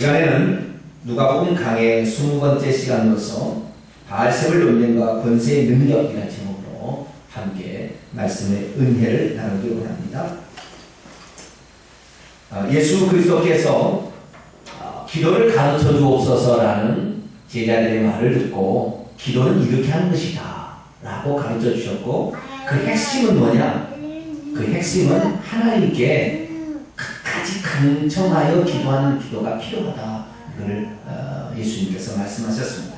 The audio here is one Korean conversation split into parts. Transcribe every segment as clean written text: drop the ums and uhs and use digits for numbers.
시간에는 누가복음 강의 20번째 시간으로서 바알세불 논쟁과 권세의 능력이라는 제목으로 함께 말씀의 은혜를 나누기 원합니다. 예수 그리스도께서 기도를 가르쳐 주옵소서라는 제자들의 말을 듣고 기도는 이렇게 하는 것이다 라고 가르쳐 주셨고, 그 핵심은 뭐냐? 그 핵심은 하나님께 끝까지 간청하여 기도하는 기도가 필요하다. 이걸 예수님께서 말씀하셨습니다.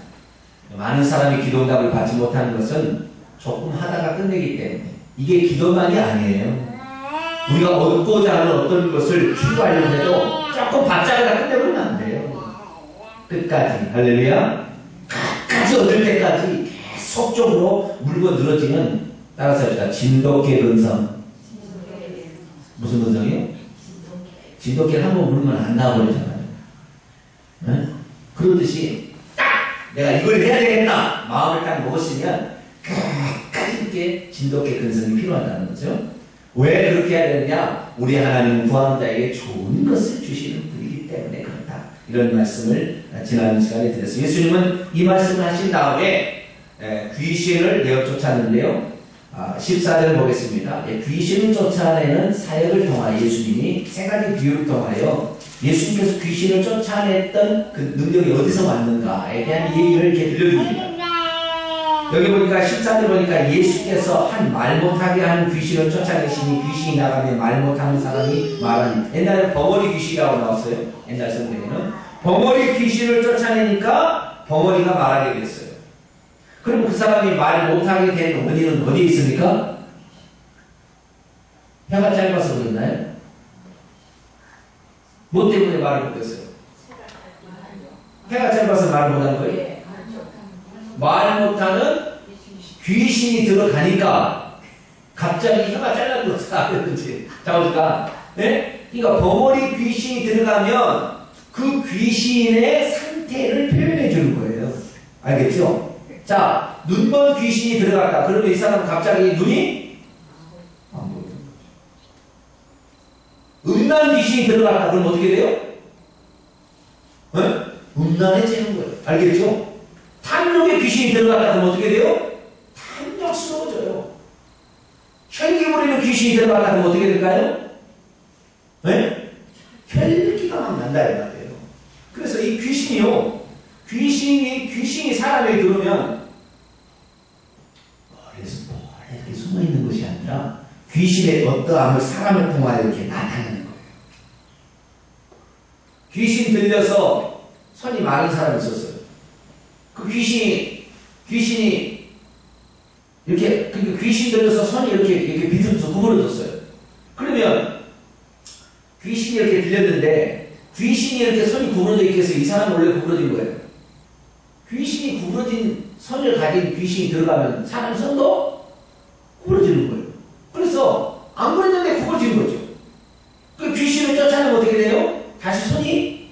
많은 사람이 기도응답을 받지 못하는 것은 조금 하다가 끝내기 때문에 이게 기도만이 아니에요. 우리가 얻고자 하는 어떤 것을 추구하려고 해도 조금 받자마자 끝내버리면 안 돼요. 끝까지. 할렐루야. 끝까지 얻을 때까지 계속적으로 물고 늘어지는, 따라서 합시다. 진돗개 근성. 무슨 근성이요? 진돗개를 한번 물으면 안 나와버리잖아요. 네? 그러듯이 딱 내가 이걸 해야 되겠다 마음을 딱 먹었으면 끝까지 이렇게 진돗개 근성이 필요하다는 거죠. 왜 그렇게 해야 되느냐? 우리 하나님은 구하는 자에게 좋은 것을 주시는 분이기 때문에 그렇다. 이런 말씀을 지난 시간에 드렸습니다. 예수님은 이 말씀을 하신 다음에 귀신을 내어 쫓았는데요. 14절 보겠습니다. 귀신을 쫓아내는 사역을 통하여 예수님이 세 가지 비유를 통하여 예수님께서 귀신을 쫓아냈던 그 능력이 어디서 왔는가에 대한 얘기를 이렇게 들려줍니다. 여기 보니까 14절 보니까 예수께서 한 말 못하게 하는 귀신을 쫓아내시니 귀신이 나가면 말 못하는 사람이 말하니, 옛날에 벙어리 귀신이라고 나왔어요. 옛날 성경에는 벙어리 귀신을 쫓아내니까 벙어리가 말하게 됐어요. 그럼 그 사람이 말 못하게 된 원인은 어디에 있습니까? 혀가 짧아서 그랬나요? 뭐 때문에 말을 못했어요? 혀가 짧아서 말을 못한 거예요? 말 못하는 귀신이 들어가니까 갑자기 혀가 짧아졌다 그랬지. 자, 보니까 네? 그러니까 벙어리 귀신이 들어가면 그 귀신의 상태를 표현해 주는 거예요. 알겠죠? 자, 눈먼 귀신이 들어갔다. 그러면 이 사람은 갑자기 눈이 안 보여요. 음란 귀신이 들어갔다. 그럼 어떻게 돼요? 네? 음란해지는 거예요. 알겠죠? 탐욕의 귀신이 들어갔다. 그럼 어떻게 돼요? 탐욕스러워져요. 혈기 부리는 귀신이 들어갔다. 그럼 어떻게 될까요? 네? 혈기가 막 난다 이 말이에요. 그래서 이 귀신이요. 귀신이 사람에게 들어오면 이렇게 숨어있는 것이 아니라 귀신의 어떠함을 사람을 통하여 이렇게 나타내는 거예요. 귀신 들려서 손이 마른 사람이 있었어요. 그 귀신이 이렇게 귀신 들려서 손이 이렇게 비틀어서 구부러졌어요. 그러면 귀신이 이렇게 들렸는데 귀신이 이렇게 손이 구부러져 있겠어요? 이 사람은 원래 구부러진 거예요. 귀신이 구부러진 손을 가진 귀신이 들어가면 사람 손도 구부러지는 거예요. 그래서 안 구부러졌는데 구부러지는 거죠. 그 귀신을 쫓아내면 어떻게 돼요? 다시 손이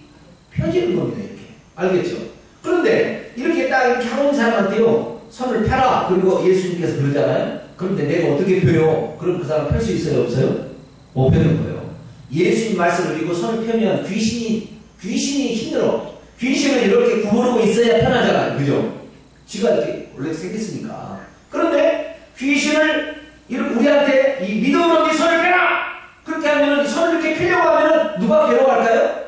펴지는 겁니다. 이렇게. 알겠죠? 그런데 이렇게 딱 이렇게 하는 사람한테요, 손을 펴라. 그리고 예수님께서 그러잖아요. 그런데 내가 어떻게 펴요? 그럼 그 사람 펼 수 있어요? 없어요? 못 펴는 거예요. 예수님 말씀을 읽고 손을 펴면 귀신이 힘들어. 귀신은 이렇게 구부르고 있어야 편하잖아요. 그죠? 쥐가 이렇게 원래 생겼으니까. 그런데 귀신을 이렇게 우리한테 이 믿음으로 네 손을 펴라! 그렇게 하면은 손을 이렇게 펴려고 하면은 누가 괴로워할까요?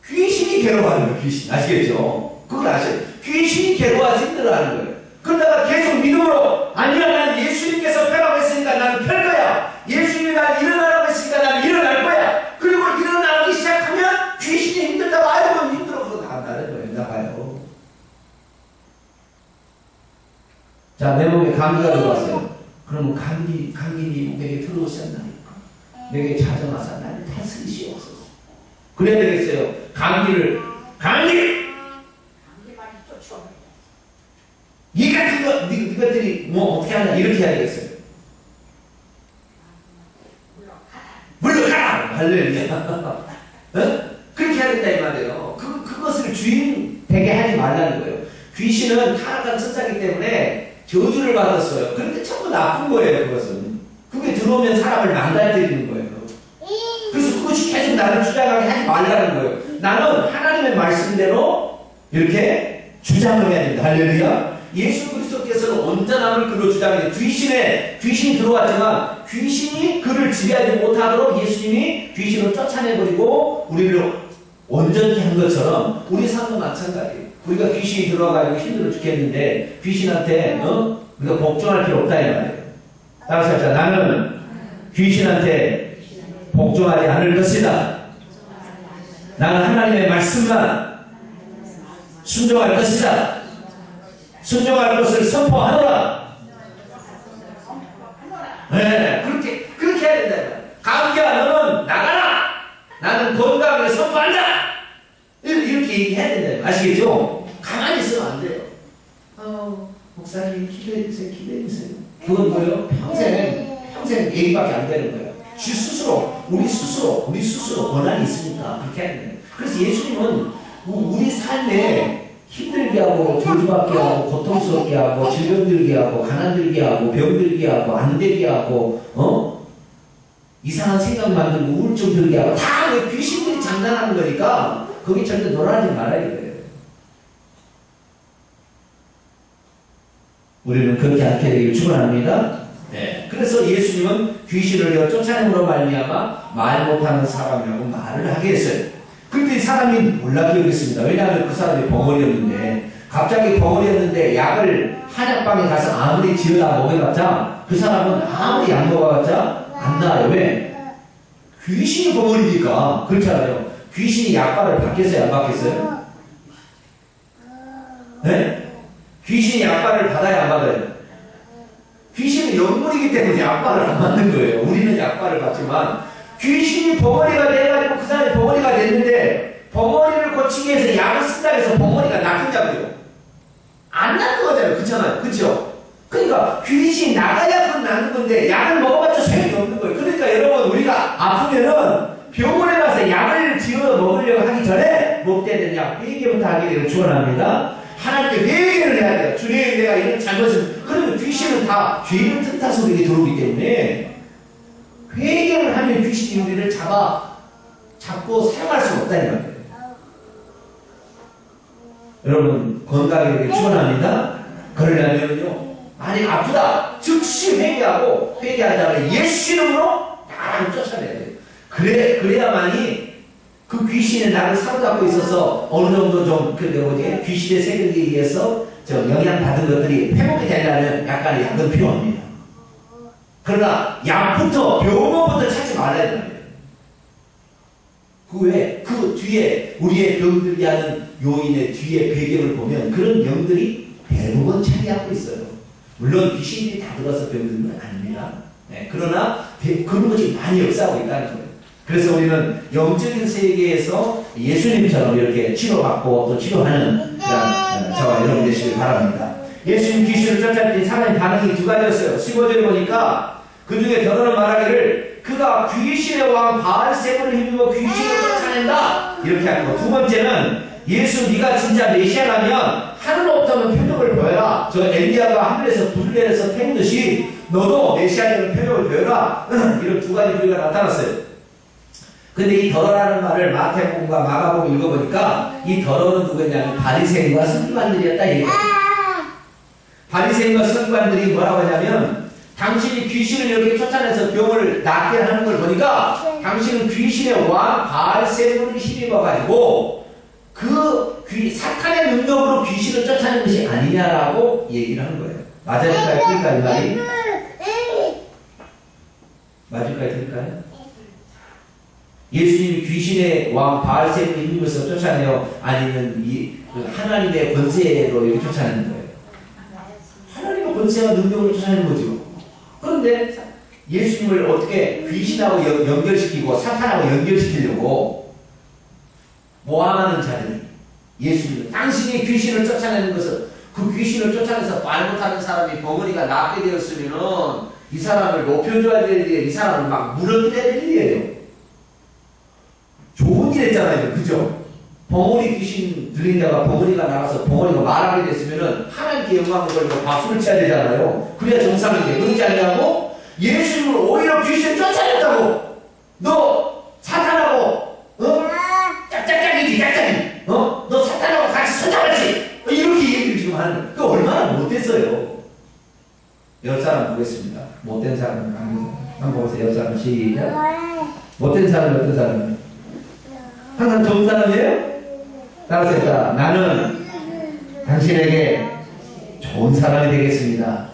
귀신이 괴로워하는 거예요. 귀신. 아시겠죠? 그걸 아셔요. 귀신이 괴로워해서 힘들어하는 거예요. 그러다가 계속 믿음으로 아니야, 난 예수님께서 펴라고 했으니까 나는 펼 거야. 예수님이 날 일어나라고 했으니까 나는 일어날 거야. 그리고 일어나기 시작하면 귀신이 힘들다고 알고 힘들어. 그거 다 한다는 거예요. 나가요. 자, 내 몸에 감기가 들어왔어요. 그러면 감기니 목에게 들어오셨나니까 내게 찾아와서 나를 다스리시옵소서. 그래야 되겠어요. 감기 많이 쫓아오네. 이 같은 거 니것들이 뭐 어떻게 하냐 이렇게 해야 되겠어요. 물러가라. 할렐루야. 어? 그렇게 해야 된다 이 말이에요. 그것을 주인 되게 하지 말라는 거예요. 귀신은 타락한 천사이기 때문에 저주를 받았어요. 그런데 전부 나쁜 거예요. 그것은. 그게 들어오면 사람을 망가뜨리는 거예요. 그래서 그것이 계속 나를 주장하게 하지 말라는 거예요. 나는 하나님의 말씀대로 이렇게 주장을 해야 됩니다. 할렐루야. 예수 그리스도께서는 온전함을 그로 주장해요. 귀신이 들어왔지만 귀신이 그를 지배하지 못하도록 예수님이 귀신을 쫓아내버리고 우리를 온전히 한 것처럼 우리 삶도 마찬가지예요. 우리가 귀신이 들어와가지고 힘들어 죽겠는데 귀신한테 우리가 복종할 필요 없다 이 말이에요. 따라서 합시다. 나는 귀신한테 복종하지 않을 것이다. 나는 하나님의 말씀만 순종할 것이다. 순종할 것을 선포하노라. 네, 그렇게 해야 된다. 감기야, 너는 나가라. 나는 건강을 선포한다. 이렇게 얘기해야 된다. 아시겠죠? 가만히 있으면 안 돼요. 목사님 기도해주세요. 그건 뭐예요? 평생 얘기밖에 안 되는 거예요. 우리 스스로 권한이 있으니까 그렇게 해야 돼요. 그래서 예수님은 우리 삶에 힘들게 하고 저주받게 하고 고통스럽게 하고 질병 들게 하고 가난 들게 하고 병 들게 하고 안 되게 하고 이상한 생각 만들고 우울증 들게 하고 다 그 귀신들이 장난하는 거니까 거기 절대 놀아나지 말아야 돼요. 우리는 그렇게 않게 되길 축원합니다. 네. 그래서 예수님은 귀신을 쫓아내므로 말미암아 말 못하는 사람이라고 말을 하게 했어요. 그런데 이 사람이 놀라게 여겼습니다. 왜냐하면 그 사람이 벙어리였는데 갑자기 벙어리였는데 약을 한약방에 가서 아무리 지어다 먹여봤자 그 사람은 아무리 약 먹어봤자 안 나아요. 왜? 귀신이 벙어리니까. 그렇잖아요. 귀신이 약발을 받겠어요? 안 받겠어요? 네? 귀신이 약발을 받아야 안 받아요? 귀신은 영물이기 때문에 약발을 안 받는 거예요. 우리는 약발을 받지만 귀신이 벙어리가 돼가지고 그 사람이 벙어리가 됐는데 벙어리를 고치기 위해서 약을 쓴다 해서 벙어리가 낫겠냐고요? 안 낫는 거잖아요. 그렇잖아요. 그렇죠? 그러니까 귀신이 나가야 낫는 건데 약을 먹어봤자 소용이 없는 거예요. 그러니까 여러분 우리가 아프면은 병원에 가서 약을 지어 먹으려고 하기 전에 먹게 되냐 회개부터 하게 되길 축원합니다. 하나님께 회개를 해야 돼요. 주님 내가 이런 잘못을 그러면 귀신은 다 죄를 틈타서 우리에게 들어오기 때문에 회개를 하면 귀신이 우리를 잡고 사용할 수가 없다는 거예요. 여러분 건강에 되길 축원합니다. 그러려면요 많이 아프다 즉시 회개하고 회개하자면 예수 이름으로 나를 쫓아내야 돼요. 그래야만이 그 귀신이 나를 사로잡고 있어서 어느 정도 좀 귀신의 세력에 의해서 영향 받은 것들이 회복이 되려면 약간의 약은 필요합니다. 그러나 약부터 병원부터 찾지 말아야 됩니다. 그 뒤에 우리의 병들게 하는 요인의 뒤에 배경을 보면 그런 영들이 대부분 차지하고 있어요. 물론 귀신들이 다 들어서 병드는 건 아닙니다. 네, 그러나 그런 것이 많이 역사하고 있다는 거예요. 그래서 우리는 영적인 세계에서 예수님처럼 이렇게 치료받고 또 치료하는 그런 저와 여러분 되시길 바랍니다. 예수님 귀신을 쫓아낼 때 사람의 반응이 두 가지였어요. 15절에 보니까 그 중에 더러는 말하기를 그가 귀신의 왕 바알세불을 힘입어 귀신을 쫓아낸다 이렇게 하고 두 번째는 예수 네가 진짜 메시아라면 하늘로부터 표적을 보여라. 저 엘리야가 하늘에서 불을 내려서 태우듯이 너도 메시아적인 표적을 보여라. 이런 두 가지 부류가 나타났어요. 근데 이 더러라는 말을 마태복음과 마가복음 읽어보니까 이 더러는 누구냐면 바리새인과 서기관들이었다 얘기해요. 바리새인과 서기관들이 뭐라고 하냐면 당신이 귀신을 이렇게 쫓아내서 병을 낫게 하는 걸 보니까 당신은 귀신의 왕 바알세불을 힘입어가지고 사탄의 능력으로 귀신을 쫓아내는 것이 아니냐라고 얘기를 하는 거예요. 맞을까요? 틀릴까요? 이 말이? 맞을까요? 틀릴까요? 예수님이 귀신의 왕 바알세불을 힘입어서 쫓아내요? 아니면 하나님의 권세로 이렇게 쫓아내는 거예요? 하나님의 권세와 능력으로 쫓아내는 거죠. 그런데 예수님을 어떻게 귀신하고 연결시키고 사탄하고 연결시키려고 모함하는 자들이 예수님 당신이 귀신을 쫓아내는 것은 그 귀신을 쫓아내서 말 못하는 사람이 벙어리가 낫게 되었으면 이 사람을 높여줘야 될 일이에요. 이 사람을 막 물어뜯어야 될 일이에요. 좋은 일 했잖아요. 그죠? 벙어리 귀신 들린 자가 벙어리가 나가서 벙어리가 말하게 됐으면 하나님께 영광을 돌리고 박수를 쳐야 되잖아요. 그래야 정상인데 그렇지 않냐고 예수님을 오히려 귀신 쫓아냈다고 너 사탄하고 짝짝짝이지 사람, 한번 보세요. 옆 사람 시작. 못된 사람이 어떤 사람이에요? 항상 좋은 사람이에요? 따라서 나는 당신에게 좋은 사람이 되겠습니다.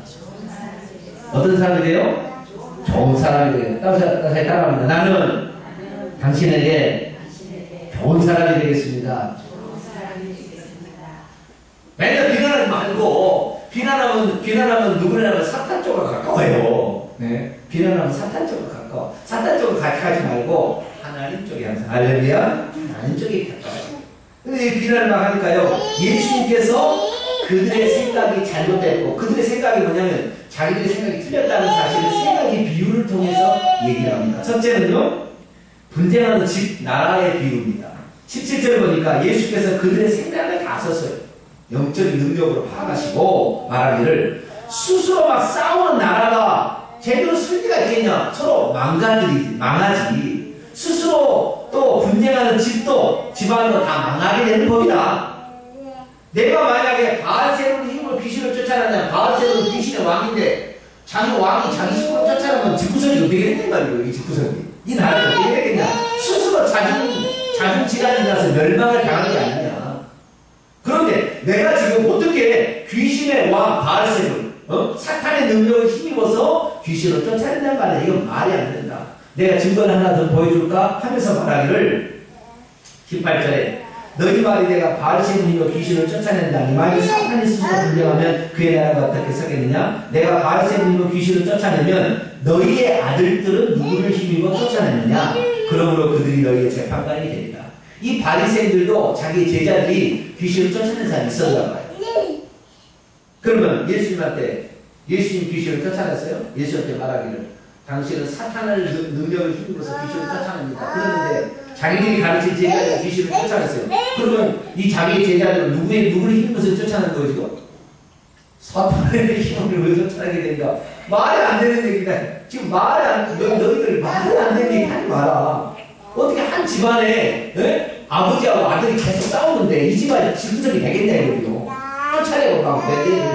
어떤 사람이 돼요? 좋은 사람이 돼요. 따라합니다. 나는 당신에게 좋은 사람이 되겠습니다. 맨날 비난하지 말고, 비난하면 누구냐면 사탄 쪽으로 가까워요. 네. 비난하면 사탄 쪽으로 가까워. 사탄 쪽으로 가지 말고, 하나님 쪽에 항상. 할렐루야? 하나님 쪽에 가까워요. 근데 이 비난을 막 하니까요, 예수님께서 그들의 생각이 잘못됐고, 그들의 생각이 뭐냐면, 자기들의 생각이 틀렸다는 사실을 세 가지 비유를 통해서 얘기를 합니다. 첫째는요, 분쟁하는 집, 나라의 비유입니다. 17절 보니까 예수께서 그들의 생각을 다 썼어요. 영적인 능력으로 파악하시고 말하기를 스스로 막 싸우는 나라가 제대로 승리가 있겠냐? 서로 망하지. 스스로 또 분쟁하는 집도 집안도 다 망하게 되는 법이다. 내가 만약에 바알세불의 힘으로 귀신을 쫓아내면 바알세불은 귀신의 왕인데 자기 왕이 자기 식구를 쫓아내면 집구석이 어떻게 되는 말이에요. 이 집구석이. 이 나라가 어떻게 되겠냐? 스스로 자중질환이 나서 멸망을 당한 게 아니냐. 그런데 내가 지금 어떻게 귀신의 왕 바알세불, 사탄의 능력을 힘입어서 귀신을 쫓아낸단 말이야. 이건 말이 안 된다. 내가 증거를 하나 더 보여줄까? 하면서 말하기를 18절에 너희 말이 내가 바알세불 힘으로 귀신을 쫓아낸다니 만일 사탄이 스스로 분쟁하면 그의 나라가 어떻게 서겠느냐? 내가 바알세불 힘으로 귀신을 쫓아내면 너희의 아들들은 누구를 힘입어 쫓아내느냐? 그러므로 그들이 너희의 재판관이 되리라. 이 바리새인들도 자기 제자들이 귀신을 쫓아낸 사람이 있었나 봐요. 그러면 예수님한테 예수님 귀신을 쫓아냈어요? 예수한테 말하기를 당신은 사탄을 능력을 힘으로써 귀신을 쫓아냅니다. 그런데 자기들이 가르친 제자들이 귀신을 쫓아냈어요. 그러면 이 자기 제자들은 누구를 힘으로써 쫓아낸 거예요 지금? 사탄의 힘을 왜 쫓아내게 되는가? 말이 안 되는 얘기다. 지금 너희들 말이 안 되는 얘기 하지 마라. 어떻게 한 집안에 아버지하고 아들이 계속 싸우는데 이 집안이 지구석이 되겠냐 이거요. 쫓아내고 막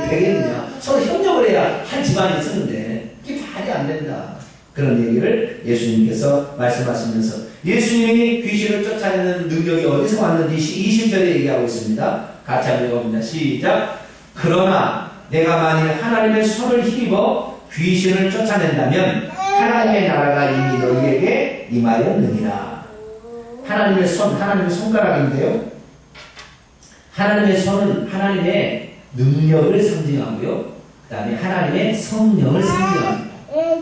되겠느냐. 서로 협력을 해야 한 집안이 쓰는데 이게 말이 안 된다. 그런 얘기를 예수님께서 말씀하시면서 예수님이 귀신을 쫓아내는 능력이 어디서 왔는지 20절에 얘기하고 있습니다. 같이 한번 읽어봅니다. 시작. 그러나 내가 만일 하나님의 손을 힘입어 귀신을 쫓아낸다면 하나님의 나라가 이미 너희에게 임하였느니라. 하나님의 손, 하나님의 손가락인데요. 하나님의 손은 하나님의 능력을 상징하고요. 그 다음에 하나님의 성령을 상징합니다.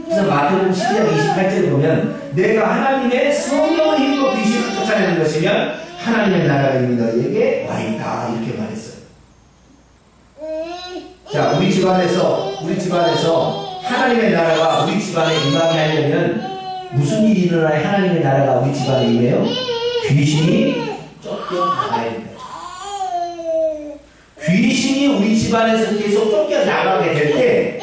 그래서 마태복음 12장 28절에 보면 내가 하나님의 성령을 힘입어 귀신을 쫓아내는 것이면 하나님의 나라가 이미 너희에게 와있다. 이렇게 말했어요. 자, 우리 집안에서 하나님의 나라가 우리 집안에 임하게 하려면 무슨 일이 일어나야 하나님의 나라가 우리 집안에 임해요? 귀신이 쫓겨나가야 됩니다. 귀신이 우리 집안에서 계속 쫓겨나가게 될 때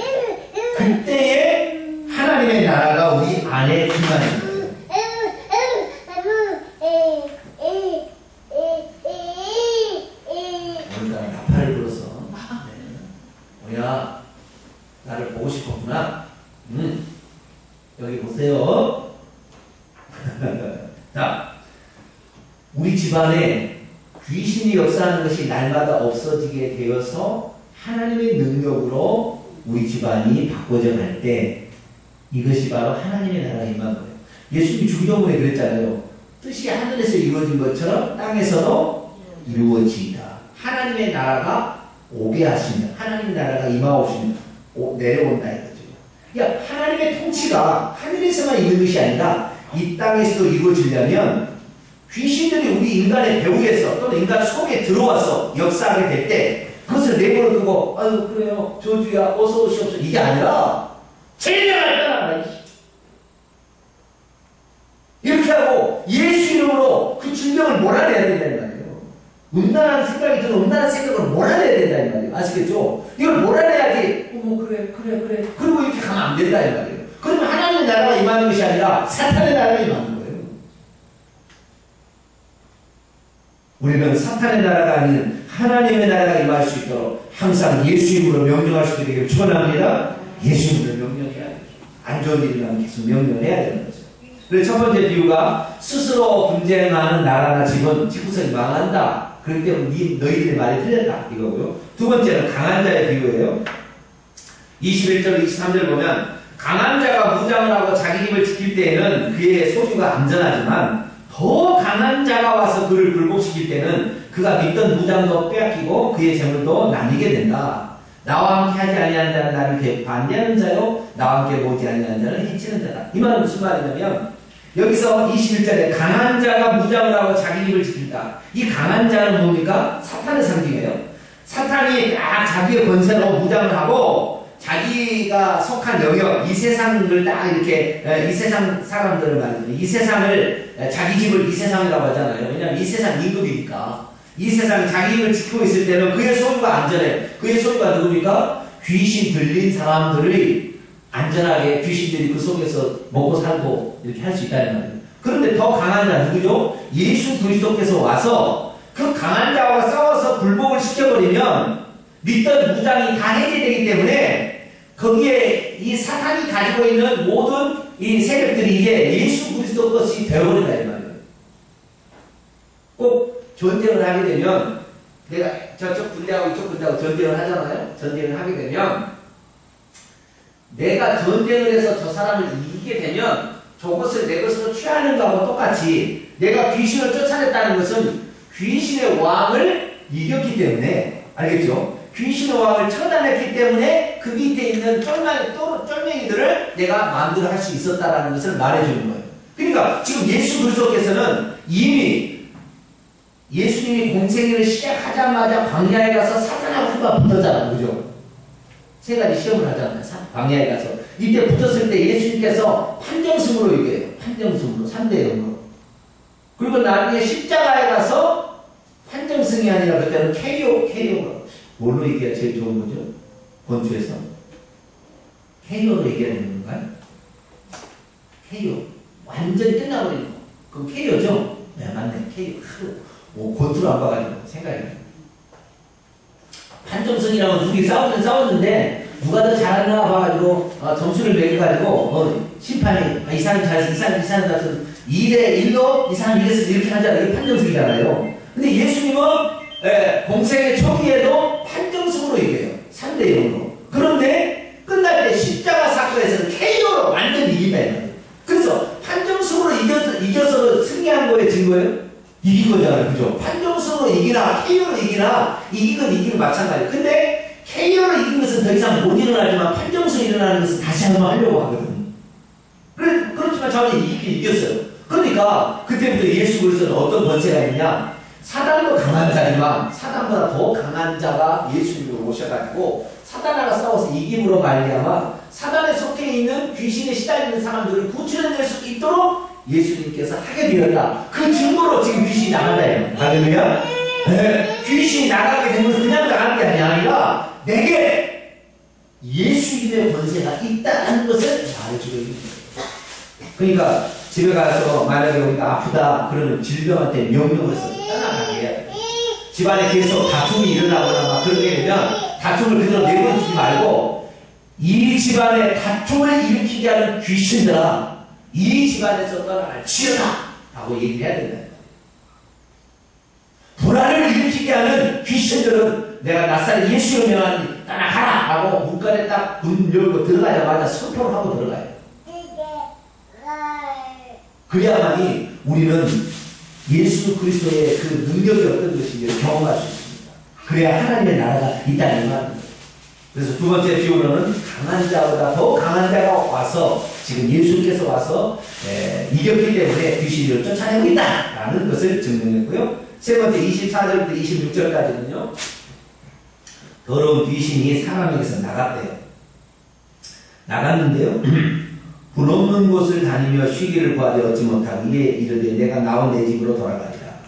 그때에 하나님의 나라가 우리 안에 임하는 거예요. 오늘따라 나팔을 불어서 뭐야 나를 보고 싶었구나. 여기 보세요. 자, 우리 집안에 귀신이 역사하는 것이 날마다 없어지게 되어서 하나님의 능력으로 우리 집안이 바꿔져 갈 때 이것이 바로 하나님의 나라가 임한 거예요. 예수님이 주기도문에 그랬잖아요. 뜻이 하늘에서 이루어진 것처럼 땅에서도 이루어지이다. 하나님의 나라가 오게 하시면 하나님의 나라가 임하오시면 내려온다 이거죠. 그러니까 하나님의 통치가 하늘에서만 있는 것이 아니라 이 땅에서도 이루어지려면 귀신들이 우리 인간의 배후에서 또는 인간 속에 들어와서 역사하게 될 때 그것을 내버려 두고 아유 그래요 저주야 어서 오시옵소서 이게 아니라 제명하라 이렇게 하고 예수 이름으로 그 질병을 몰아내야 된다는 말이에요. 음란한 생각이 드는 음란한 생각을 몰아내야 된다는 말이에요. 아시겠죠? 이걸 몰아내야지 그래 그리고 이렇게 가면 안 된다는 말이에요. 그러면 하나님의 나라가 임하는 것이 아니라 사탄의 나라가 임하는 거예요. 우리는 사탄의 나라가 아닌 하나님의 나라가 임할 수 있도록 항상 예수 이름으로 명령할 수 있게 되기를 축원합니다. 예수 이름으로 명령해야 돼요. 안 좋은 일이 나면 계속 명령을 해야 되는 거죠. 그래서 첫 번째 비유가 스스로 분쟁하는 나라나 집은 집구석이 망한다. 그렇기 때문에 너희들의 말이 틀렸다. 이거고요. 두 번째는 강한 자의 비유예요. 21절, 23절 보면 강한 자가 무장을 하고 자기 힘을 지킬 때에는 그의 소유가 안전하지만 더 강한 자가 와서 그를 굴복시킬 때는 그가 믿던 무장도 빼앗기고 그의 재물도 나뉘게 된다. 나와 함께 하지 아니하는 자는 나를 반대하는 자요 나와 함께 모지 아니하는 자는 해치는 자다. 이 말은 무슨 말이냐면 여기서 21절에 강한 자가 무장을 하고 자기 힘을 지킨다. 이 강한 자는 뭡니까? 사탄의 상징이에요. 사탄이 자기의 권세로 무장을 하고 자기가 속한 영역, 이 세상을 딱 이렇게, 이 세상 사람들을 말이죠. 이 세상을, 자기 집을 이 세상이라고 하잖아요. 왜냐하면 이 세상 임금이니까. 이 세상 자기 힘을 지키고 있을 때는 그의 소유가 안전해. 그의 소유가 누굽니까? 귀신 들린 사람들의 안전하게 귀신들이 그 속에서 먹고 살고 이렇게 할 수 있다는 말이에요. 그런데 더 강한 자 누구죠? 예수 그리스도께서 와서 그 강한 자와 싸워서 굴복을 시켜버리면 믿던 무장이 다 해제되기 때문에 거기에 이 사탄이 가지고 있는 모든 이 세력들이 이제 예수 그리스도 것이 되어버린다 이 말이에요. 꼭 전쟁을 하게 되면 내가 저쪽 군대하고 이쪽 군대하고 전쟁을 하잖아요. 전쟁을 하게 되면 내가 전쟁을 해서 저 사람을 이기게 되면 저것을 내 것으로 취하는 것하고 똑같이 내가 귀신을 쫓아냈다는 것은 귀신의 왕을 이겼기 때문에 알겠죠? 귀신의 왕을 처단했기 때문에 그 밑에 있는 쫄맹이들을 내가 마음대로 할 수 있었다라는 것을 말해주는 거예요. 그러니까 지금 예수 그리스도께서는 이미 예수님이 공생애를 시작하자마자 광야에 가서 사탄하고 후가 붙었잖아요. 그죠? 세 가지 시험을 하잖아요. 광야에 가서. 이때 붙었을 때 예수님께서 판정승으로 이겨요. 판정승으로. 3대 0으로. 그리고 나중에 십자가에 가서 판정승이 아니라 그때는 KO로. 뭘로 이겨야 제일 좋은 거죠? 권투에서? KO로 이겨야 되는 건가요? KO. 완전히 끝나버리는 거. 그럼 KO죠? 네, 맞네. KO. 권투를 안 봐가지고 생각이 나요. 판정승이라면 둘이 싸웠는데 누가 더 잘하나 봐가지고 점수를 매겨가지고 심판이 이 사람이 잘해서 이 사람이 잘해서 2대1로 이 사람이 이래서 이렇게 하자. 이게 판정승이잖아요. 근데 예수님은 공생의 초기에도 판정승으로 이겨요. 3대 0으로. 그런데 끝날 때 십자가 사건에서는 KO로 완전히 이긴다. 그래서 판정승으로 이겨서 승리한 거에 증거예요? 이긴 거잖아요. 그죠? 판정승으로 이기나 KO로 이기나 이기긴 마찬가지예요. 근데 KO로 이긴 것은 더 이상 못 일어나지만 판정승이 일어나는 것은 다시 한번 하려고 하거든요. 그렇지만 저는 이겼어요. 그러니까 그때부터 예수 그리스도는 어떤 권세가 있냐? 사단도 강한 자지만 사단보다 더 강한 자가 예수님으로 오셔가지고 사단하고 싸워서 이김으로 말미암아 사단에 속해 있는 귀신에 시달리는 사람들을 구출해낼 수 있도록 예수님께서 하게 되었다. 그 증거로 지금 귀신이 나간다예요. 할렐루야. 귀신이 나가게 된 것은 그냥 나가는 게 아니라 내게 예수님의 권세가 있다는 것을 말해주고 있는 거예요. 그러니까 집에 가서 만약에 우리가 아프다 그러면 질병한테 명령을 해서 떠나가게 해야 돼요. 집안에 계속 다툼이 일어나거나 막 그러게 되면 다툼을 그대로 내버려두지 말고 이 집안에 다툼을 일으키게 하는 귀신들아 이 집안에서 떠나갈 치여다 라고 얘기를 해야 된다. 불안을 일으키게 하는 귀신들은 내가 낯살 예수를 명하니 떠나가라 라고 문간에 딱 문 열고 들어가자마자 선포를 하고 들어가요. 그래야만이 우리는 예수 그리스도의 그 능력이 어떤 것인지를 경험할 수 있습니다. 그래야 하나님의 나라가 있다는 말입니다. 그래서 두 번째 비유로는 강한 자보다 더 강한 자가 와서 지금 예수께서 와서 이겼기 때문에 귀신을 쫓아내고 있다라는 것을 증명했고요. 세 번째 24절부터 26절까지는요. 더러운 귀신이 사람에게서 나갔대요. 나갔는데요. 불 없는 곳을 다니며 쉬기를 구하되 얻지 못하고 이에 이르되 내가 나온 내 집으로 돌아가리라.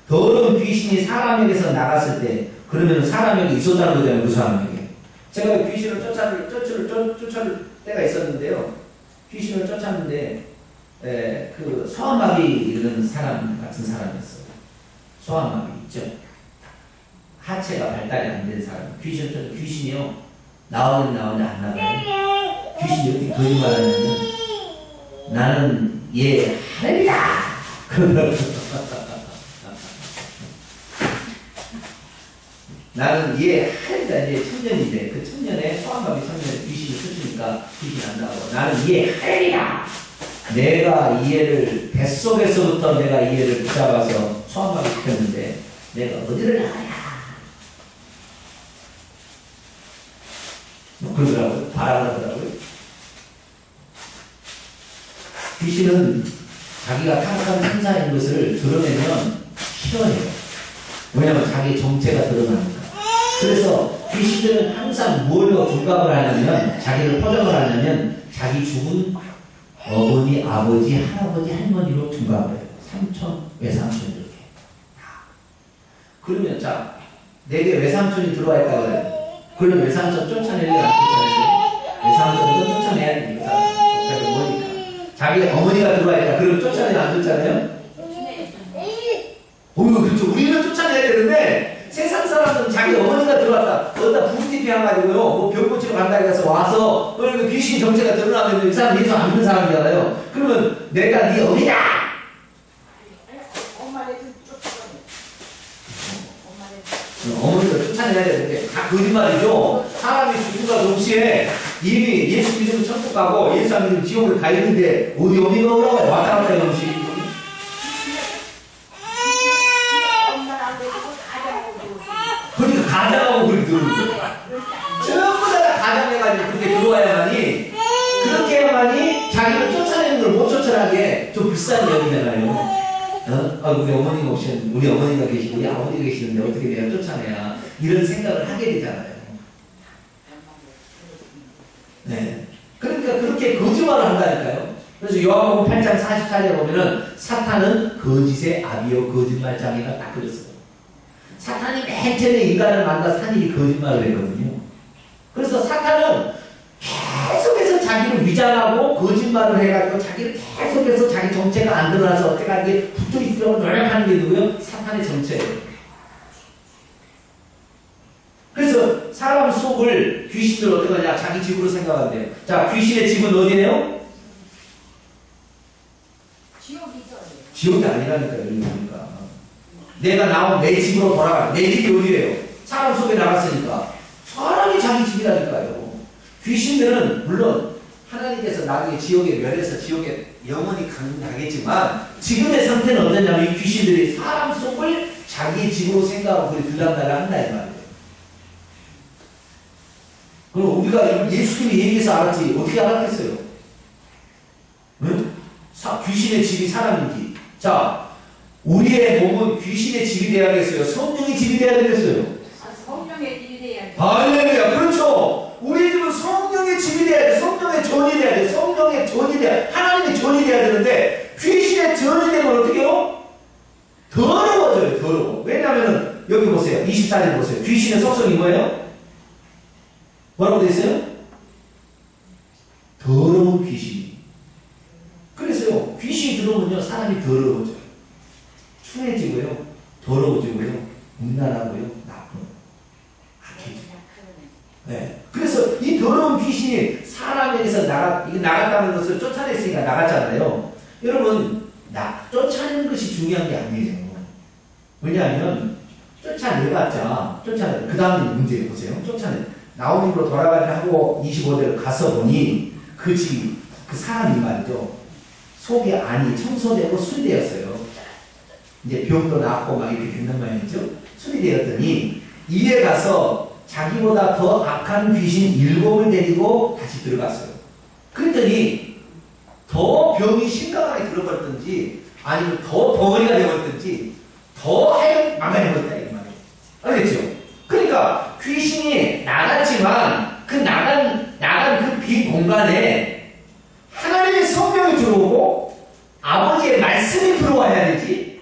더러운 귀신이 사람에게서 나갔을 때 그러면 사람에게 있었다는 거잖아요. 그 사람에게. 제가 귀신을 쫓아낼 때가 있었는데요. 귀신을 쫓았는데 그 소아마비 이르는 사람 같은 사람이었어요. 소아마비 있죠. 하체가 발달이 안 된 사람. 귀신이요. 나오는 안 나가요. 귀신이 어떻게 거짓말하냐면 나는 얘 하늘이다 그러더라고. 나는 얘 하늘이다. 얘 청년인데 그 청년에 소아마비 청년에 귀신이 쫓으니까 귀신이 안 나오고 나는 얘 하늘이다. 내가 이 애를 뱃속에서부터 내가 이 애를 붙잡아서 소아마비 시켰는데 내가 어디를 나가야 뭐 그러더라고요. 바라더라고요. 귀신은 자기가 타락한 천사인 것을 드러내면 싫어해요. 왜냐하면 자기 정체가 드러나니까. 그래서 귀신들은 항상 뭘로 둔갑을 하냐면 자기를 포장을 하냐면 자기 죽은 어머니, 아버지, 할아버지, 할머니로 둔갑을 해요. 삼촌, 외삼촌 이렇게. 그러면 자 내게 외삼촌이 들어와 있다고 해요. 그러면 외삼촌 쫓아내려고 안 쫓아내죠. 외삼촌도 쫓아내야 되니까 자기 어머니까. 자기 어머니가 들어와 있다. 그러면 쫓아내야 안 쫓아내요? 그렇죠. 우리는 쫓아내야 되는데 세상 사람은 자기 어머니가 들어왔다. 어디다 부스티피 해가지고요. 뭐 병 고치러 간다 해서 와서 그러니까 귀신 정체가 드러나면 이 사람 예수 안 믿는 사람이잖아요. 그러면 내가 네 어머니다. 어머니가 쫓아내야 되는데 다 거짓말이죠. 사람이 죽음과 동시에 이미 예수 믿으면 천국 가고 예수 안 믿으면 지옥을 가 있는데 어디 어머니가 오라고 왔다 갔다 해요. 그러니까 가장하고 그렇게 들어오는 거예요. 전부 다 가장해가지고 그렇게 들어와야만이 그렇게 해야만이 자기를 쫓아내는 걸 못 쫓아나게 좀 불쌍히 여기잖아요. 우리 어머니가 오시는 우리 어머니가 계시고 우리 아버지가 계시는데 어떻게 내가 쫓아내야 이런 생각을 하게 되잖아요. 네. 그러니까 그렇게 거짓말을 한다니까요. 그래서 요한복음 8장 44절에 보면은 사탄은 거짓의 아비요 거짓말장이가 딱 그랬어요. 사탄이 맨 처음에 인간을 만나 산이 거짓말을 했거든요. 그래서 사탄은 계속해서 자기를 위장하고 거짓말을 해가지고 자기를 계속해서 자기 정체가 안 드러나서 어떻게 하게 붙어 있으려고 노력하는 게 누구예요? 사탄의 정체예요. 그래서 사람 속을 귀신들 어떻게 하냐? 자기 집으로 생각한대요. 자, 귀신의 집은 어디예요? 지옥이죠. 지옥이 아니라니까요. 그러니까. 내가 나온 내 집으로 돌아가. 내 집이 어디예요? 사람 속에 나갔으니까. 사람이 자기 집이라니까요. 귀신들은 물론 하나님께서 나중에 지옥에 멸해서 지옥에 영원히 가겠지만 지금의 상태는 어떠냐면 이 귀신들이 사람 속을 자기 집으로 생각하고 그리 들락날락 한다 이 말이에요. 그럼 우리가 예수님이 얘기해서 알았지 어떻게 알았겠어요? 응? 귀신의 집이 사람인지. 자, 우리의 몸은 귀신의 집이 돼야겠어요? 성령의 집이 돼야 되겠어요? 성령의 집이 돼야죠. 할렐루야. 그렇죠. 우리 집은 성령의 집이 돼야 돼. 성령의 전이 돼야 돼. 성령의 전이 돼야 하나님의 전이 돼야 되는데 귀신의 전이 되면 어떻게 해요? 더러워져요. 더러워. 왜냐하면 여기 보세요. 24절 보세요. 귀신의 속성이 뭐예요? 뭐라고 되어 있어요? 더러운 귀신이. 그래서요. 귀신이 들어오면요. 사람이 더러워져요. 추해지고요. 더러워지고요. 음란하고요. 나쁜. 악해지고. 네. 그래서 이 더러운 귀신이 사람에게서 나갔다는 것을 쫓아냈으니까 나갔잖아요. 여러분, 쫓아내는 것이 중요한 게 아니에요. 왜냐하면, 쫓아내봤자, 그 다음에 문제 보세요. 나오님으로 돌아가자 하고 25대를 가서 보니, 그 집이, 그 사람이 말이죠. 속에 안이 청소되고 수리되었어요. 이제 병도 낫고 막 이렇게 된단 말이죠. 수리되었더니, 이에 가서 자기보다 더 악한 귀신 7을 데리고 다시 들어갔어요. 그랬더니 더 병이 심각하게 들어버렸든지 아니면 더 덩어리가 되어버렸든지 더 하여간 망가져버렸다 이 말이에요. 알겠죠? 그러니까 귀신이 나갔지만 그 나간 그 빈 공간에 하나님의 성령이 들어오고 아버지의 말씀이 들어와야 되지.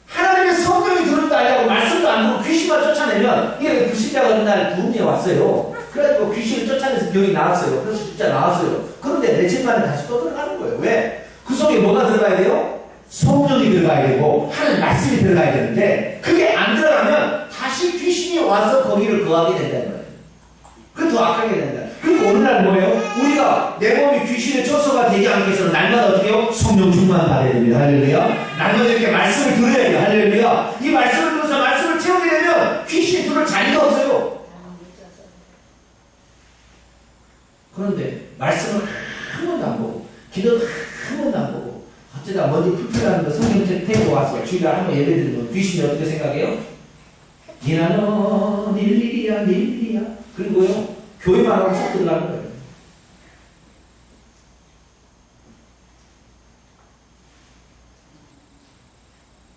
하나님의 성령이 들어오지 않냐고 말씀도 안 들고 귀신만 쫓아내면 이게 불신자가 어느 날 부흥에 왔어요. 그래가지고 귀신을 쫓아내서 병이 나왔어요. 그래서 진짜 나왔어요. 그런데 며칠 만에 다시 또 들어가는 거예요. 왜? 그 속에 뭐가 들어가야 돼요? 성령이 들어가야 되고 하나님 말씀이 들어가야 되는데 그게 안 들어가면 다시 귀신이 와서 거기를 거하게 된다는 거예요. 그게 더 악하게 된다. 그리고 오늘날 뭐예요? 우리가 내 몸이 귀신의 처소가 되지 않기 위해서는 날마다 어떻게 해요? 성령 충만 받아야 됩니다. 할렐루야. 날마다 이렇게 말씀을 들어야 돼요. 할렐루야. 이 말씀을 들어서 말씀을 채우게 되면 귀신이 들어올 자리가 없어요. 그런데 말씀을 한 번도 안 보고 기도도 한 번도 안 보고 어쩌다 뭔지 불편한 거 성경책 태우고 와서 주일에 한번 예배 드리면 귀신이 어떻게 생각해요? 니나노 닐리리야 닐리리야. 그리고요 교회만 하고 쏙 들어가는 거예요.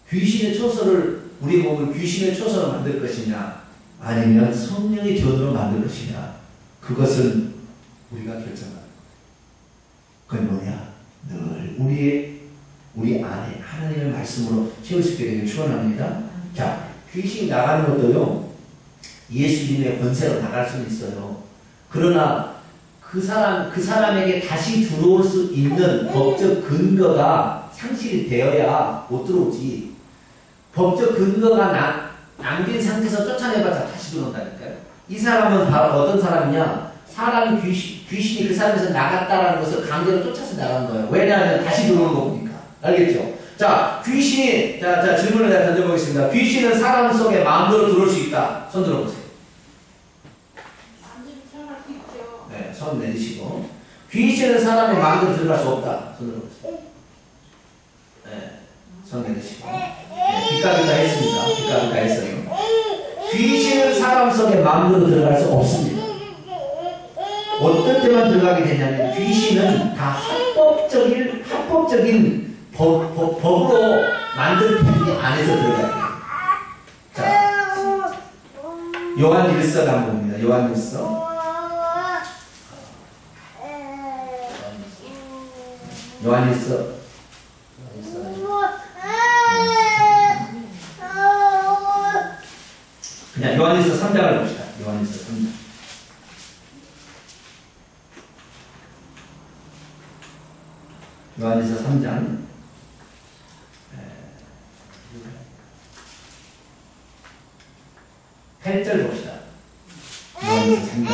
귀신의 처소를 우리 몸을 귀신의 처소로 만들 것이냐 아니면 성령의 전으로 만들 것이냐 그것은 우리가 결정합니다. 그건 뭐냐? 늘 우리 안에 하나님의 말씀으로 채울 수 있게 되길 축원합니다. 자, 귀신이 나가는 것도요 예수님의 권세로 나갈 수는 있어요. 그러나 그 사람에게 다시 들어올 수 있는 법적 근거가 상실이 되어야 못 들어오지. 법적 근거가 남긴 상태에서 쫓아내봤자 다시 들어온다니까요. 이 사람은 바로 어떤 사람이냐? 사람이 귀신이 그 사람에서 나갔다라는 것을 강제로 쫓아서 나간 거예요. 왜냐하면 다시 들어오는 거 보니까. 알겠죠? 자, 귀신이, 자, 질문을 내가 던져보겠습니다. 귀신은 사람 속에 마음대로 들어올 수 있다. 손 들어보세요. 네, 손 내리시고. 귀신은 사람의 마음대로 들어갈 수 없다. 손 들어보세요. 네, 손 내리시고. 네, 빗가루가 했습니다. 빗가루가 했어요. 귀신은 사람 속에 마음대로 들어갈 수 없습니다. 어떨 때만 들어가게 되냐면 귀신은 다 합법적인 법으로 만든 팬 안에서 들어가게 돼요. 자, 요한 1서가 한번 봅니다. 요한 1서. 요한 1서. 그냥 요한 1서 3장을 봅시다. 요한 1서 3장. 요한일서 3장 8절 봅시다. 요한일서 3장 8절.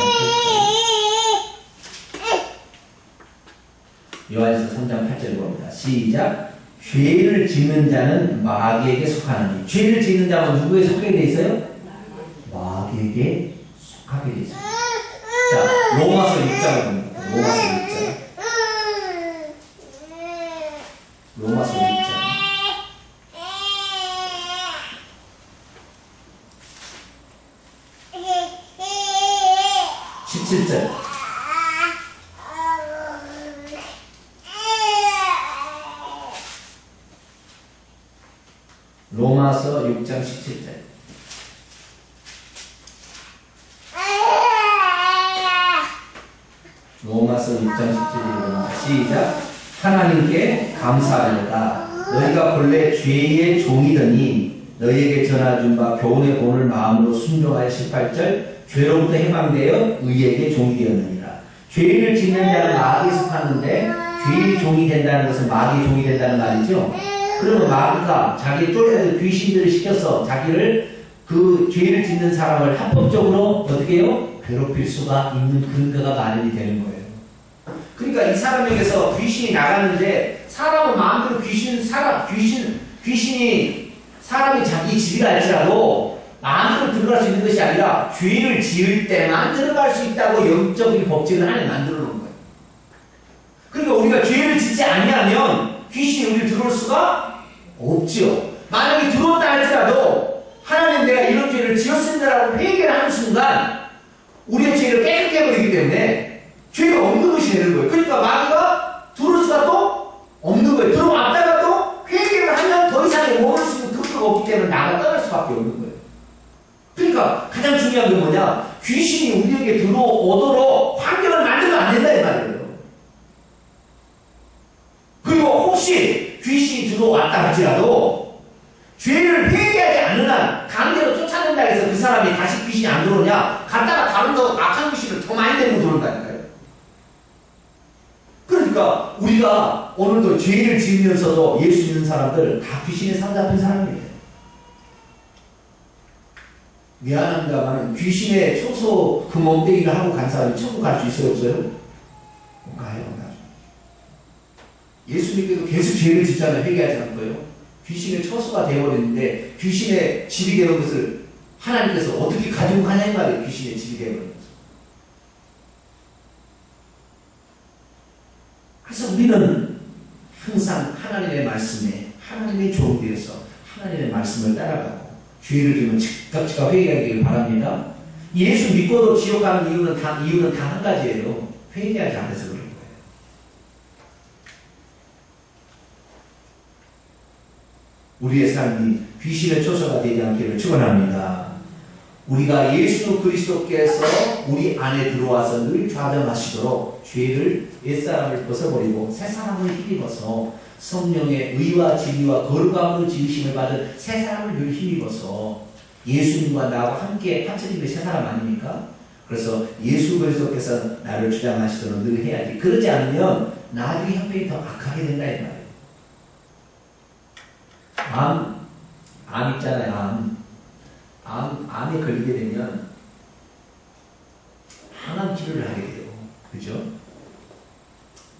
요한일서 3장 8절 봅니다. 시작. 죄를 짓는 자는 마귀에게 속하느니. 죄를 짓는 자는 누구에 속하게 돼 있어요? 마귀에게 속하게 돼 있어요. 자, 로마서 6장을 봅니다. 로마서 6장. 로마서 6장 17절. 로마서 6장 17절. 로마서 6장 17절입니다. 시작. 하나님께 감사하려다. 너희가 본래 죄의 종이더니 너희에게 전해준 바 교훈의 본을 마음으로 순종하여 18절. 죄로부터 해방되어 의에게 종이 되었느니라. 죄를 짓는 자는 마귀에 속하는데 죄의 종이 된다는 것은 마귀의 종이 된다는 말이죠. 그러면 마귀가 자기 쫓아서 귀신들을 시켜서 자기를 그 죄를 짓는 사람을 합법적으로 어떻게 해요? 괴롭힐 수가 있는 근거가 마련이 되는 거예요. 그러니까 이 사람에게서 귀신이 나갔는데 사람은 마음대로 귀신이 사람이 자기 집이라 할지라도 마음대로 들어갈 수 있는 것이 아니라 죄를 지을 때만 들어갈 수 있다고 영적인 법칙을 하나님 만들어 놓은 거예요. 그러니까 우리가 죄를 짓지 아니하면 귀신이 우리를 들어올 수가 없죠. 만약에 들어왔다 할지라도 하나님 내가 이런 죄를 지었습니다라고 회개를 하는 순간 우리의 죄를 깨끗게 해버리기 때문에 죄가 없는 것이 되는 거예요. 그러니까 마귀가 들어올 수가 또 없는 거예요. 들어왔다가 또 회개를 하면 더 이상 머물 수 있는 근거가 없기 때문에 나가 떠날 수밖에 없는 거예요. 그러니까 가장 중요한 게 뭐냐? 귀신이 우리에게 들어오도록 환경을 만들면 안 된다 이 말이에요. 그리고 혹시 귀신이 들어왔다 할지라도 죄를 회개하지 않는 한 강제로 쫓아낸다 해서 그 사람이 다시 귀신이 안 들어오냐? 갔다가 다른 더 악한 귀신을 더 많이 데리고 들어온다니까요. 그러니까 우리가 오늘도 죄를 지으면서도 예수 믿는 사람들 다 귀신에 사로잡힌 사람이에요. 미안합니다만 귀신의 초소 그 몸뚱이를 하고 간 사람이 천국 갈 수 있어요, 없어요? 못 가요, 못 가죠. 예수님께도 계속 죄를 짓잖아요. 회개하지 않고요. 귀신의 처소가 되어버렸는데 귀신의 집이 되는 것을 하나님께서 어떻게 가지고 가냐 이 말이에요. 귀신의 집이 되어버린 것을. 그래서 우리는 항상 하나님의 말씀에 하나님의 종되어서 하나님의 말씀을 따라가고 죄를 지으면 즉각 회개하기를 바랍니다. 예수 믿고도 지옥 가는 이유는 다 한 가지예요. 회개하지 않아서 그런 거예요. 우리의 삶이 귀신의 초소가 되지 않기를 축원합니다. 우리가 예수 그리스도께서 우리 안에 들어와서 늘 좌정하시도록 죄를 옛사람을 벗어버리고 새사람을 힘입어서 성령의 의와 진리와 거룩함으로 지으심을 받은 새사람을 늘 힘입어서 예수님과 나와 함께 합쳐진 게 새사람 아닙니까? 그래서 예수 그리스도께서 나를 주장하시도록 늘 해야지. 그러지 않으면 나중에 형편이 더 악하게 된다 이 말이에요. 암 있잖아요. 암에 걸리게 되면 항암 치료를 하게 돼요. 그죠?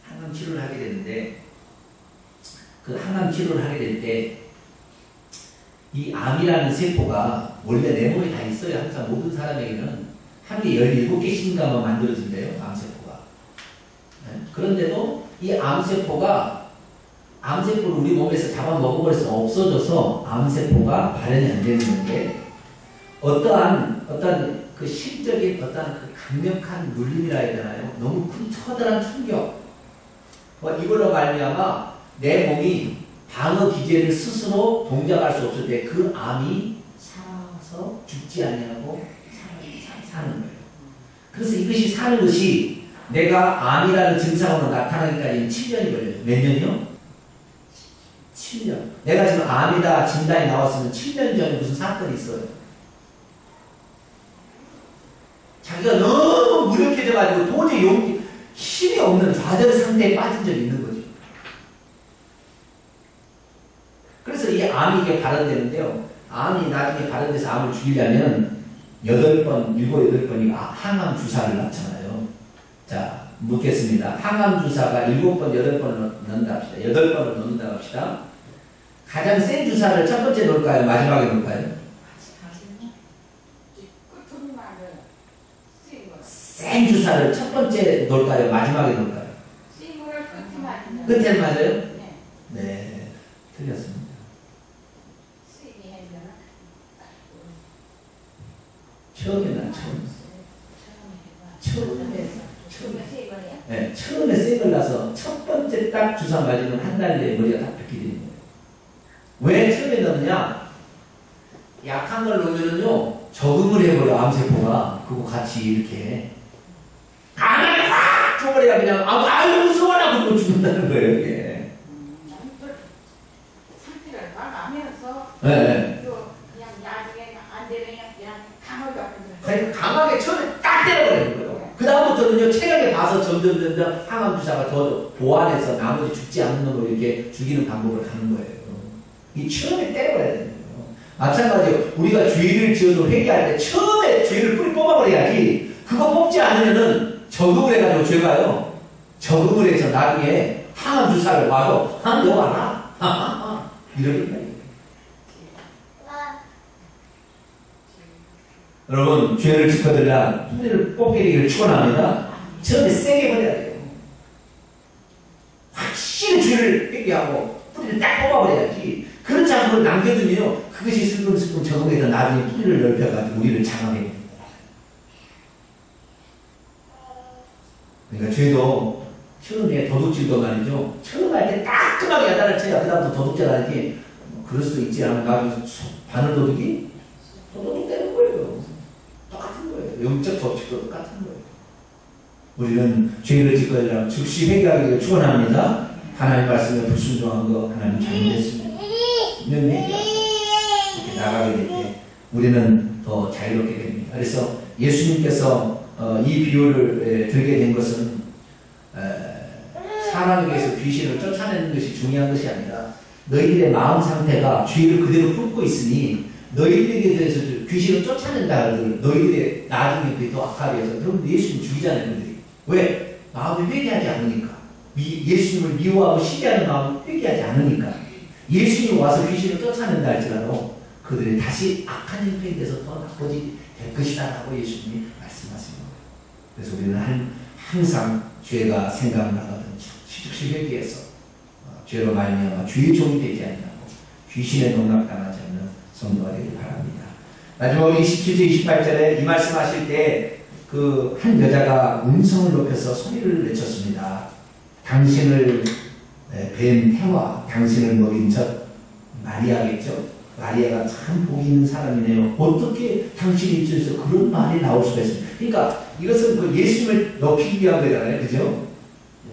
항암 치료를 하게 되는데 그 항암 치료를 하게 될 때 이 암이라는 세포가 원래 내 몸에 다 있어요. 항상 모든 사람에게는 한 개 17개씩인가만 만들어진대요. 암세포가. 네? 그런데도 이 암세포를 우리 몸에서 잡아먹어버려서 없어져서 암세포가 발현이 안 되는 게 어떠한 그 심적인 어떠한 그 강력한 눌림이라 해야 되나요? 너무 큰 커다란 충격. 이걸로 말미암아 내 몸이 방어 기제를 스스로 동작할 수 없을 때 그 암이 살아서 죽지 아니하고 사는 거예요. 그래서 이것이 사는 것이 내가 암이라는 증상으로 나타나기까지는 7년이 걸려요. 몇 년이요? 7년. 내가 지금 암이다 진단이 나왔으면 7년 전에 무슨 사건이 있어요. 자기가 너무 무력해져가지고 도저히 힘이 없는 좌절 상태에 빠진 적이 있는 거죠. 그래서 이 암이 이게 발현되는데요. 암이 나중에 발현돼서 암을 죽이려면 8번, 7, 8번이 항암 주사를 놨잖아요. 자, 묻겠습니다. 항암 주사가 7번, 8번을 넣는다 합시다. 8번을 넣는다 합시다. 가장 센 주사를 첫 번째 놓을까요? 마지막에 놓을까요? 센 주사를 첫 번째 놓을까요? 마지막에 놓을까요? 끝에 맞아요? 네, 틀렸습니다. 처음에 쐐을 나서 첫 번째 딱 주사 맞으면 한 달 내에 머리가 딱 뺏기게 되는 거예요. 왜 처음에 넣느냐? 약한 걸 넣으면요 적응을 해버려 암세포가. 그거 같이 이렇게 강하게 확 줘버려야 그냥 아유 무서워라 그러고 죽는다는 거예요 이게. 상태를 나가면서 네. 그냥 나중에 안 되면 그냥 강하게 강하게 처음에 딱 때려버리는 거예요. 그 다음부터는요 체력에 봐서 점점 항암 주사가 더 보완해서 나머지 죽지 않는 놈으로 이렇게 죽이는 방법을 가는 거예요. 이 처음에 때려버려야 되는 거예요. 마찬가지로 우리가 죄를 지어도 회개할 때 처음에 죄를 뿌리 뽑아버려야지. 그거 뽑지 않으면은 적응을 해가지고 죄가요. 적응을 해서 나중에 항암 주사를 봐도 너 와라 이러는 거예요. 여러분 죄를 짓거들라 뿌리를 뽑게 되기를 축원합니다. 처음에 세게 버려야 돼요. 확실히 죄를 회개하고 뿌리를 딱 뽑아버려야지. 그렇지 않고 남겨두면요 그것이 슬금슬금 적응해서 나중에 뿌리를 넓혀가지고 우리를 장악해 버립니다. 그러니까 죄도 처음에 도둑질도 말이죠. 처음 할 때 따끔하게 야단을 쳐야 그 다음부터 도둑질하는 게 그럴 수도 있지 않은가. 바늘 도둑이 도둑 되는 거예요. 똑같은 거예요. 영적 법칙도 똑같은 거예요. 우리는 죄를 짓거리라 즉시 회개하기를 축원합니다. 하나님 말씀에 불순종한 거 하나님 잘못했습니다. 이렇게 나가게 될 때 우리는 더 자유롭게 됩니다. 그래서 예수님께서 이 비유를 들게 된 것은 사람에게서 귀신을 쫓아내는 것이 중요한 것이 아니라 너희들의 마음 상태가 죄를 그대로 품고 있으니 너희들에게 대해서 귀신을 귀신을 쫓아낸 자들, 너희들의 나중에 그게 더 악하게 해서, 그럼 예수님 죽이잖아요, 그들이. 왜? 마음이 회개하지 않으니까. 예수님을 미워하고 시기하는 마음을 회개하지 않으니까. 예수님이 와서 귀신을 쫓아낸다 할지라도 그들이 다시 악한 형편이 돼서 더 나빠지게 될 것이다 라고 예수님이 말씀하십니다. 그래서 우리는 항상 죄가 생각나거든 즉시 회개해서 죄로 말미암아 주의 종이 되지 않냐고 귀신에 농락당하지 않는 성도가 되길 바랍니다. 마지막으로 27절 28절에 이 말씀하실 때 그 한 여자가 음성을 높여서 소리를 내쳤습니다. 당신을 뵌 태와 당신을 먹인 첫 마리아겠죠. 마리아가 참 복이 있는 사람이네요. 어떻게 당신 입술에서 그런 말이 나올 수가 있습니까? 그러니까 이것은 그 예수님을 높이기 위한 거잖아요. 그죠?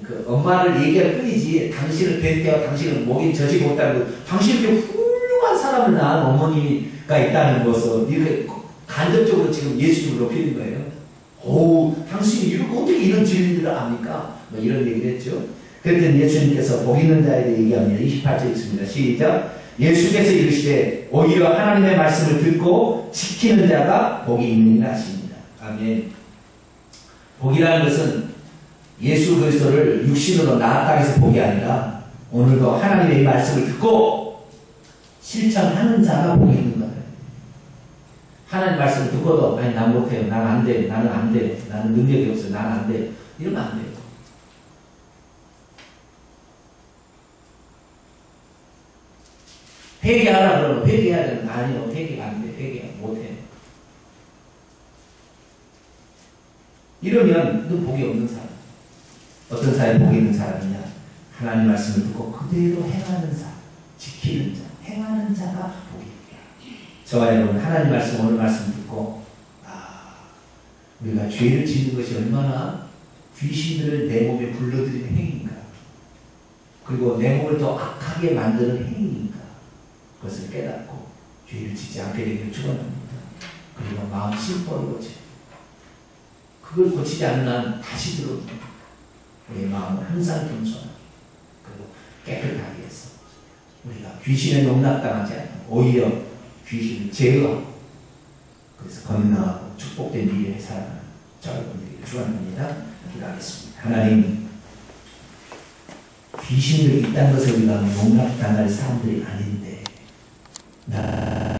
그 엄마를 얘기할 뿐이지 당신을 뵌 때와 당신을 먹인 저지 못하고 당신 이렇게 훌륭한 사람을 낳은 어머니가 있다는 것을 이렇게 간접적으로 지금 예수님을 높이는 거예요. 오, 당신이 이렇게 어떻게 이런 진리들을 압니까? 뭐 이런 얘기를 했죠. 그랬더니 예수님께서 복 있는 자에 대해 얘기합니다. 28절 있습니다. 시작. 예수께서 이르시되 오히려 하나님의 말씀을 듣고 지키는 자가 복이 있느니라 하십니다. 아멘. 복이라는 것은 예수 그리스도를 육신으로 낳았다 해서 복이 아니라 오늘도 하나님의 이 말씀을 듣고 실천하는 자가 복이 있는 거예요. 하나님 말씀을 듣고도 아니 난 못해요. 난 안 돼요. 나는 안 돼요. 나는 능력이 없어요. 나는 안 돼요. 이러면 안 돼요. 회개하라 그러면 회개해야 되는 아니요. 회개가 안 돼. 회개 못해. 이러면 너 복이 없는 사람. 어떤 사람이 복이 있는 사람이냐? 하나님 말씀을 듣고 그대로 행하는 사람, 지키는 자, 행하는 자가 복이 있다. 저와 여러분 하나님 말씀 오늘 말씀 듣고 우리가 죄를 짓는 것이 얼마나 귀신들을 내 몸에 불러들이는 행위인가, 그리고 내 몸을 더 악하게 만드는 행위인가, 그것을 깨닫고 죄를 짓지 않게 되기를 축원합니다. 그리고 마음 심보를 고쳐 그걸 고치지 않는 한 다시 들어옵니다. 우리의 마음을 항상 겸손하게 그리고 깨끗하게 해서 우리가 귀신에 농락당하지 않고 오히려 귀신을 제어하고 그래서 건강하고 축복된 미래에 살아가는 여러분들이 축원합니다. 기도하겠습니다. 하나님, 귀신들이 있다는 것을 우리가 농락당할 사람들이 아닌데 나